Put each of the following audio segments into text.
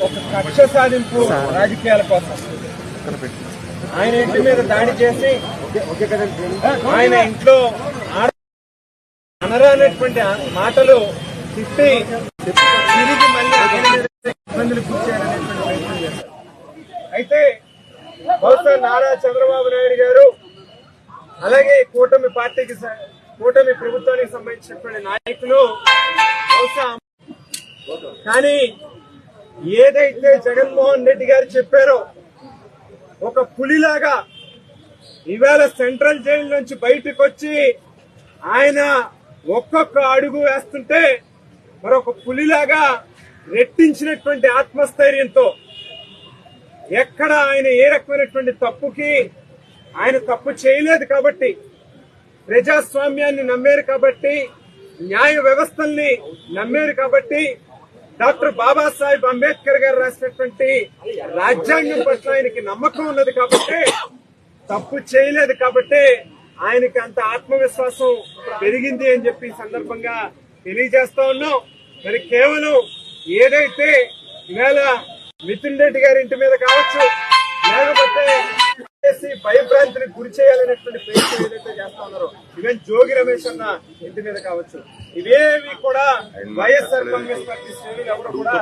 ఒక కక్ష సాధింపు రాజకీయాల కోసం ఆయన ఇంటి మీద దాడి చేసి ఆయన ఇంట్లో అనరానటువంటి మాటలు తిట్టి తిరిగి మళ్ళీ ఇబ్బందులు కూర్చారనేటువంటి ప్రయత్నం చేశారు. అయితే బహుశా నారా చంద్రబాబు నాయుడు గారు అలాగే కూటమి ప్రభుత్వానికి సంబంధించినటువంటి నాయకులు బహుశా కానీ ఏదైతే జగన్మోహన్ రెడ్డి గారు చెప్పారో ఒక పులిలాగా ఇవాళ సెంట్రల్ జైలు నుంచి బయటకు వచ్చి ఆయన ఒక్కొక్క అడుగు వేస్తుంటే మరొక పులిలాగా రెట్టించినటువంటి ఆత్మస్థైర్యంతో ఎక్కడ ఆయన ఏ రకమైనటువంటి తప్పుకి ఆయన తప్పు చేయలేదు కాబట్టి ప్రజాస్వామ్యాన్ని నమ్మారు కాబట్టి న్యాయ వ్యవస్థల్ని నమ్మారు కాబట్టి డాక్టర్ బాబాసాహెబ్ అంబేద్కర్ గారు రాసినటువంటి రాజ్యాంగం పట్ల ఆయనకి నమ్మకం ఉన్నది కాబట్టి తప్పు చేయలేదు కాబట్టి ఆయనకి అంత ఆత్మవిశ్వాసం పెరిగింది అని చెప్పి ఈ సందర్భంగా తెలియజేస్తా ఉన్నాం. మరి కేవలం ఏదైతే ఇవాళ మిథున్ రెడ్డి గారి ఇంటి మీద కావచ్చు లేకపోతే భయభ్రాంతిని గురి చేయాలనేటువంటి ప్రయత్నం ఏదైతే చేస్తా ఉన్నారో ఈవెన్ జోగి రమేష్ అన్న ఇంటి మీద కావచ్చు ఇవేవి కూడా వైఎస్ఆర్ కాంగ్రెస్ పార్టీ శ్రేణులు ఎవరు కూడా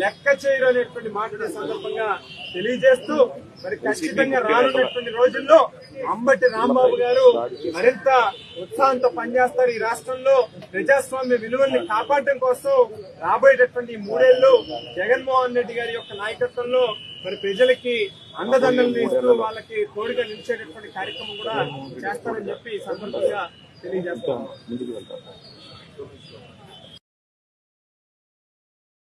లెక్క చేయరు అనేటువంటి మాట సందర్భంగా తెలియజేస్తూ మరి ఖచ్చితంగా రానున్నటువంటి రోజుల్లో అంబటి రాంబాబు గారు మరింత ఉత్సాహంతో పనిచేస్తారు. ఈ రాష్ట్రంలో ప్రజాస్వామ్య విలువల్ని కాపాడటం కోసం రాబోయేటటువంటి 3 ఏళ్లు జగన్మోహన్ రెడ్డి గారి యొక్క నాయకత్వంలో మరి ప్రజలకి అండదండలు ఇస్తూ వాళ్ళకి తోడుగా నిలిచేటటువంటి కార్యక్రమం కూడా చేస్తారని చెప్పి ఈ సందర్భంగా తెలియజేస్తాం.